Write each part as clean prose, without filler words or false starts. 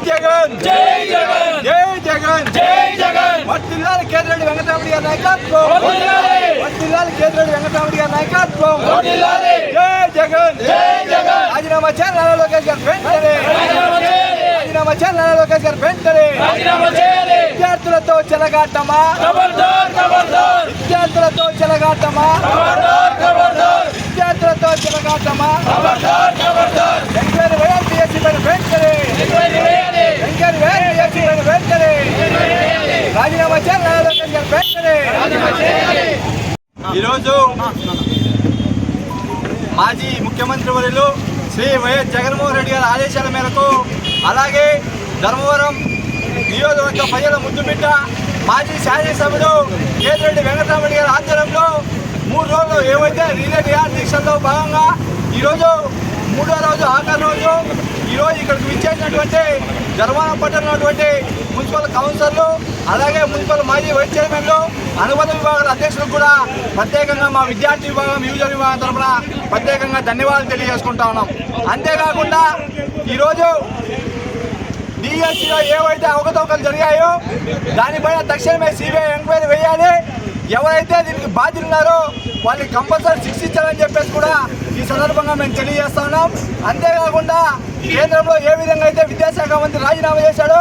జగన్ జై జగన్ జై జగన్ జై జగన్ వర్ధిల్లాలి కేతిరెడ్డి వెంకటరామరెడ్డి గారి నాయకత్వం వర్ధిల్లాలి కేతిరెడ్డి వెంకటరామరెడ్డి గారి నాయకత్వం జై జగన్ జై జగన్ రాజీనామా చేయాలి నారా లోకేష్ గారు వెంటనే రాజీనామా చేయాలి నారా లోకేష్ గారు వెంటనే విద్యార్థులతో చెలగాటమా విద్యార్థులతో చెలగాటమా విద్యార్థులతో చెలగాటమా ఎంక్వైరీ వేయాలి పిఎస్సీ పైన వెంటనే ఎంక్వైరీ వేయాలి పిఎస్సీ పైన వెంటనే రాజీనామా చేయాలి నారా లోకేష్ గారు వెంటనే. ఈరోజు మాజీ ముఖ్యమంత్రి వర్యులు శ్రీ వైఎస్ జగన్మోహన్ రెడ్డి గారి ఆదేశాల మేరకు అలాగే ధర్మవరం నియోజకవర్గ ప్రజల ముద్దుబిడ్డ మాజీ శాసనసభ్యుడు కేతిరెడ్డి వెంకటరామరెడ్డి గారి ఆధ్వర్యంలో 3 రోజులు ఏవైతే రిలే దీక్షల్లో భాగంగా ఈరోజు 3వ రోజు ఆఖరి రోజు ఈరోజు ఇక్కడికి విచ్చేసినటువంటి ధర్మవరం పట్టణంలోటువంటి మున్సిపల్ కౌన్సిలర్లు అలాగే మున్సిపల్ మాజీ వైస్ చైర్మన్లు అనుబంధ విభాగాల అధ్యక్షులకు కూడా ప్రత్యేకంగా మా విద్యార్థి విభాగం యువజన విభాగం తరఫున ప్రత్యేకంగా ధన్యవాదాలు తెలియజేసుకుంటా ఉన్నాం. అంతేకాకుండా ఈరోజు డిఎస్సిలో ఏవైతే అవకతవకలు జరిగాయో దానిపైన తక్షణమే సిబిఐ ఎంక్వైరీ వేయాలి. ఎవరైతే దీనికి బాధ్యులు ఉన్నారో వాళ్ళకి కంపల్సరీ శిక్షించాలని చెప్పేసి కూడా ఈ సందర్భంగా మేము తెలియజేస్తా ఉన్నాం. అంతేకాకుండా కేంద్రంలో ఏ విధంగా అయితే విద్యాశాఖ మంత్రి రాజీనామా చేశాడో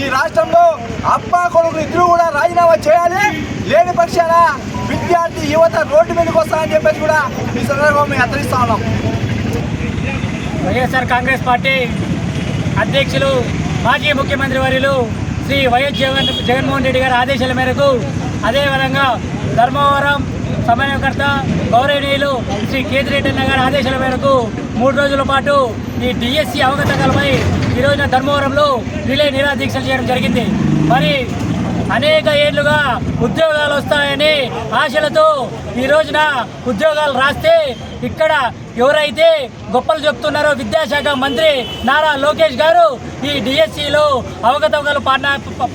ఈ రాష్ట్రంలో అప్పా కొడుకులు ఇద్దరు కూడా రాజీనామా చేయాలి. లేని పక్షాన విద్యార్థి యువత రోడ్డు మీదకి వస్తామని చెప్పేసి కూడా ఈ సందర్భంగా మేము హెచ్చరిస్తా ఉన్నాం. వైఎస్ఆర్ కాంగ్రెస్ పార్టీ అధ్యక్షులు మాజీ ముఖ్యమంత్రి వర్యులు శ్రీ వైఎస్ జగన్మోహన్ రెడ్డి గారి ఆదేశాల మేరకు అదేవిధంగా ధర్మవరం సమన్వయకర్త గౌరవనీయులు శ్రీ కేతిరెడ్డి అన్న గారి ఆదేశాల మేరకు 3 రోజుల పాటు ఈ డిఎస్సి అవకతవకలపై ఈరోజున ధర్మవరంలో రిలే నిరాదీక్షలు చేయడం జరిగింది. మరి అనేక ఏళ్లుగా ఉద్యోగాలు వస్తాయని ఆశలతో ఈ రోజున ఉద్యోగాలు రాస్తే ఇక్కడ ఎవరైతే గొప్పలు చెప్తున్నారో విద్యాశాఖ మంత్రి నారా లోకేష్ గారు ఈ డిఎస్సిలో అవకతవకలు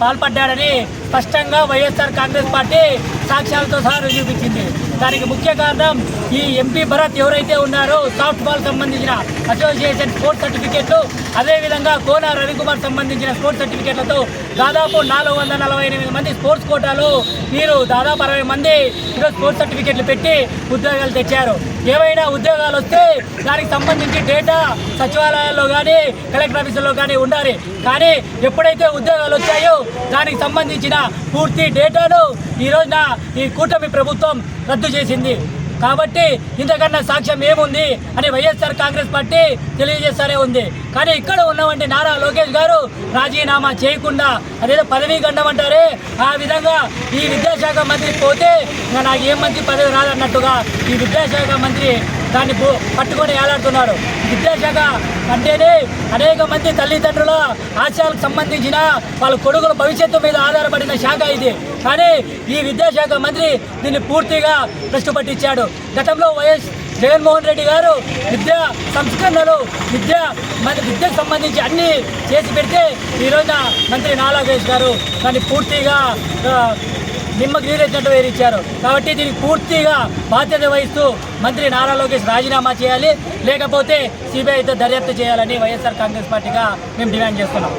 పాల్పడ్డాడని స్పష్టంగా వైఎస్ఆర్ కాంగ్రెస్ పార్టీ సాక్ష్యాలతో సహా నిరూపించింది. దానికి ముఖ్య కారణం ఈ ఎంపీ భరత్ ఎవరైతే ఉన్నారో సాఫ్ట్ బాల్ సంబంధించిన అసోసియేషన్ స్పోర్ట్స్ సర్టిఫికెట్లు అదేవిధంగా కోన రవికుమార్ సంబంధించిన స్పోర్ట్స్ సర్టిఫికెట్లతో దాదాపు 448 మంది స్పోర్ట్స్ కోటాలో వీరు దాదాపు 60 మంది ఈరోజు స్పోర్ట్స్ సర్టిఫికెట్లు పెట్టి ఉద్యోగాలు తెచ్చారు. ఏవైనా ఉద్యోగాలు వస్తే దానికి సంబంధించి డేటా సచివాలయాల్లో కానీ కలెక్టర్ ఆఫీసుల్లో కానీ ఉండాలి. కానీ ఎప్పుడైతే ఉద్యోగాలు వచ్చాయో దానికి సంబంధించిన పూర్తి డేటాను ఈ రోజున ఈ కూటమి ప్రభుత్వం రద్దు చేసింది. కాబట్టి ఇంతకన్నా సాక్ష్యం ఏముంది అని వైఎస్ఆర్ కాంగ్రెస్ పార్టీ తెలియజేస్తూనే ఉంది. కానీ ఇక్కడ ఉన్నవంటి నారా లోకేష్ గారు రాజీనామా చేయకుండా అదేదో పదవీ గండం అంటారే ఆ విధంగా ఈ విద్యాశాఖ మంత్రి పోతే ఇంకా నాకు ఏం మంత్రి పదవి రాదన్నట్టుగా ఈ విద్యాశాఖ మంత్రి దాన్ని పట్టుకొని ఏలాడుతున్నారు. విద్యాశాఖ అంటేనే అనేక మంది తల్లిదండ్రుల ఆశయాలకు సంబంధించిన వాళ్ళ కొడుకుల భవిష్యత్తు మీద ఆధారపడిన శాఖ ఇది. కానీ ఈ విద్యాశాఖ మంత్రి దీన్ని పూర్తిగా భ్రష్టు పట్టించాడు. గతంలో వైఎస్ జగన్మోహన్ రెడ్డి గారు విద్యా సంస్కరణలు విద్యకు సంబంధించి అన్నీ చేసి పెడితే ఈరోజున మంత్రి నారా లోకేష్ గారు దాన్ని పూర్తిగా నిమ్మకు నీరెచ్చినట్టు వేరిచ్చారు. కాబట్టి దీనికి పూర్తిగా బాధ్యత వహిస్తూ మంత్రి నారా లోకేష్ రాజీనామా చేయాలి, లేకపోతే సిబిఐతో దర్యాప్తు చేయాలని వైఎస్ఆర్ కాంగ్రెస్ పార్టీగా మేము డిమాండ్ చేస్తున్నాం.